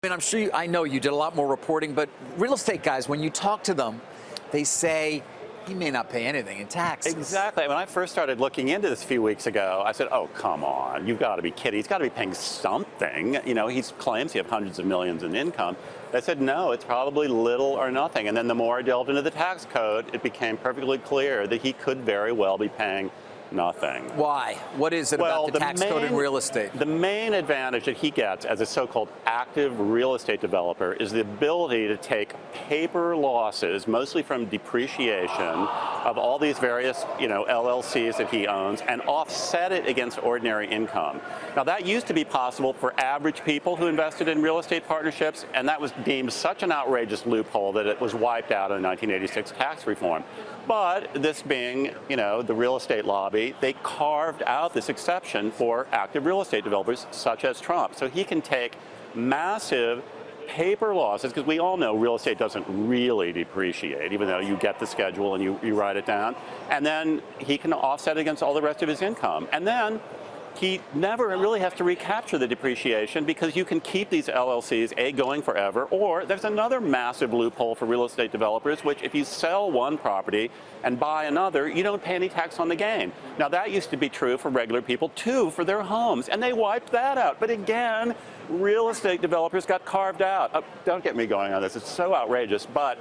I mean, I'm sure I know you did a lot more reporting, but real estate guys, when you talk to them, they say he may not pay anything in taxes. Exactly. When I first started looking into this a few weeks ago, I said, oh, come on, you've got to be kidding. He's got to be paying something. You know, he claims he has hundreds of millions in income. I said, no, it's probably little or nothing. And then the more I delved into the tax code, it became perfectly clear that he could very well be paying nothing. Why? What is it about the tax code in real estate? The main advantage that he gets as a so-called active real estate developer is the ability to take paper losses, mostly from depreciation of all these various, LLCs that he owns, and offset it against ordinary income. Now, that used to be possible for average people who invested in real estate partnerships, and that was deemed such an outrageous loophole that it was wiped out in 1986 tax reform. But this being, the real estate lobby, they carved out this exception for active real estate developers such as Trump. So he can take massive paper losses, because we all know real estate doesn't really depreciate, even though you get the schedule and you write it down. And then he can offset it against all the rest of his income. And then he never really has to recapture the depreciation, because you can keep these LLCs, going forever, or there's another massive loophole for real estate developers, which if you sell one property and buy another, you don't pay any tax on the gain. Now, that used to be true for regular people, too, for their homes, and they wiped that out. But again, real estate developers got carved out. Oh, don't get me going on this. It's so outrageous. But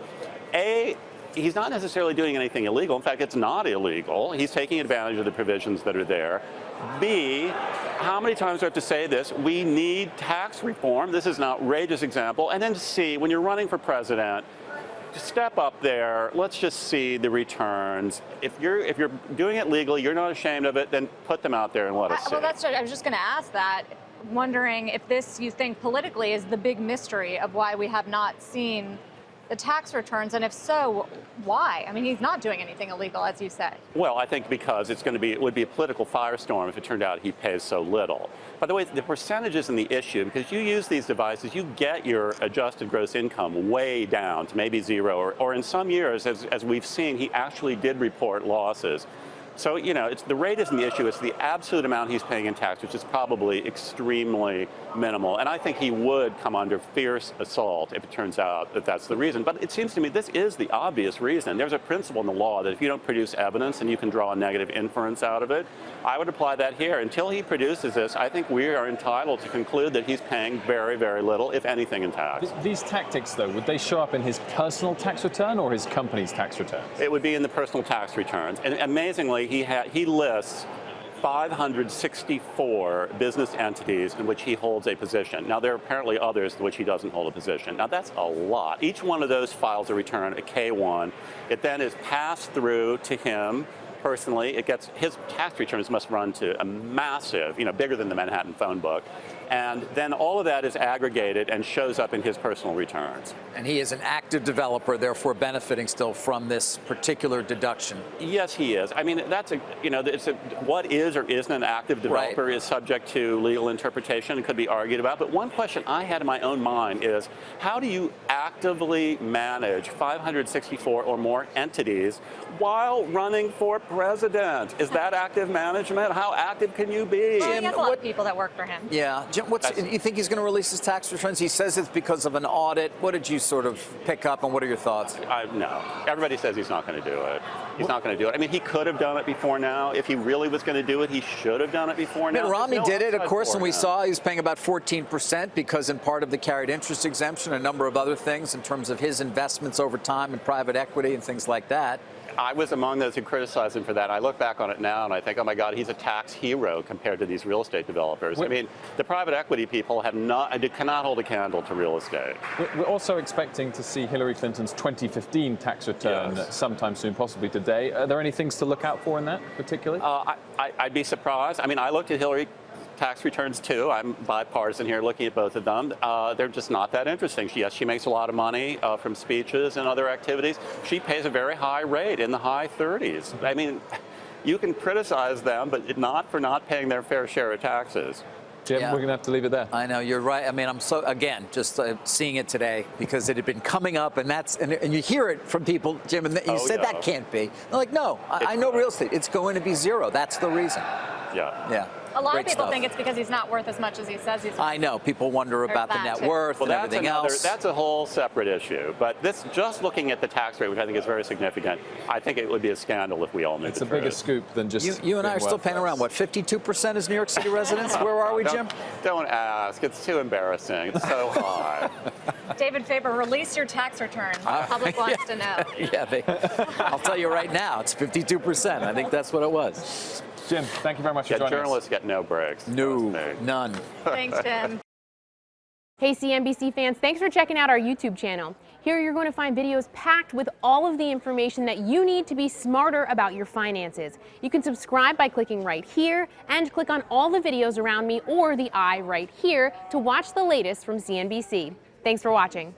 he's not necessarily doing anything illegal. In fact, it's not illegal. He's taking advantage of the provisions that are there. B, how many times do I have to say this? We need tax reform. This is an outrageous example. And then C, when you're running for president, step up there. Let's just see the returns. If you're doing it legally, you're not ashamed of it, then put them out there and let us see. Well, that's what I was just going to ask that. Wondering if this, you think, politically is the big mystery of why we have not seen the tax returns, and if so, why? I mean, he's not doing anything illegal, as you said. Well, I think because it would be a political firestorm if it turned out he pays so little. By the way, the percentage isn't the issue, because you use these devices, you get your adjusted gross income way down to maybe zero, or in some years, as we've seen, he actually did report losses. So, the rate isn't the issue, it's the absolute amount he's paying in tax, which is probably extremely minimal. And I think he would come under fierce assault if it turns out that that's the reason. But it seems to me this is the obvious reason. There's a principle in the law that if you don't produce evidence and you can draw a negative inference out of it, I would apply that here. Until he produces this, I think we are entitled to conclude that he's paying very, very little, if anything, in tax. These tactics, though, would they show up in his personal tax return or his company's tax return? It would be in the personal tax returns. And amazingly, he lists 564 business entities in which he holds a position. Now, there are apparently others in which he doesn't hold a position. Now, that's a lot. Each one of those files a return, a K-1. It then is passed through to him personally. His tax returns must run to a massive, bigger than the Manhattan phone book. And then all of that is aggregated and shows up in his personal returns. And he is an active developer, therefore benefiting still from this particular deduction. Yes, he is. I mean, what is or isn't an active developer is subject to legal interpretation and could be argued about. But one question I had in my own mind is, how do you actively manage 564 or more entities while running for president? Is that active management? How active can you be? Well, he has a lot of people that work for him. Yeah. Jim, you think he's going to release his tax returns? He says it's because of an audit. What did you sort of pick up, and what are your thoughts? No. Everybody says he's not going to do it. He's not going to do it. I mean, he could have done it before now. If he really was going to do it, he should have done it before now. Mitt Romney did it, of course, and we saw he was paying about 14% because in part of the carried interest exemption, a number of other things in terms of his investments over time in private equity and things like that. I was among those who criticized him for that. I look back on it now and I think, oh my God, he's a tax hero compared to these real estate developers. I mean, the private equity people cannot hold a candle to real estate. We're also expecting to see Hillary Clinton's 2015 tax return sometime soon, possibly today. Are there any things to look out for in that, particularly? I'd be surprised. I mean, I looked at Hillary tax returns too. I'm bipartisan here looking at both of them. They're just not that interesting. Yes, she makes a lot of money from speeches and other activities. She pays a very high rate in the high 30s. I mean, you can criticize them, but not for not paying their fair share of taxes. Jim, we're going to have to leave it there. I know, you're right. I mean, I'm so, again, just seeing it today because it had been coming up, and and you hear it from people, Jim, and you said that can't be. They're like, no, I know real estate. It's going to be zero. That's the reason. Yeah. Yeah. A lot Great of people stuff. think it's because he's not worth as much as he says he's worth. I know. People wonder about the that net too. worth Well, and everything else. That's a whole separate issue. But this, just looking at the tax rate, which I think is very significant, I think it would be a scandal if we all knew It's the a bigger truth. scoop than just. You and I are being still paying worthless. around, what, 52% as New York City residents? Where are we, Jim? Don't ask. It's too embarrassing. It's so high. David Faber, release your tax return. The public wants to know. Yeah, I'll tell you right now, it's 52%. I think that's what it was. Jim, thank you very much for joining Journalists get no breaks. No, trust me. none. Thanks, Jim. Hey CNBC fans, thanks for checking out our YouTube channel. Here you're going to find videos packed with all of the information that you need to be smarter about your finances. You can subscribe by clicking right here and click on all the videos around me or the eye right here to watch the latest from CNBC. Thanks for watching.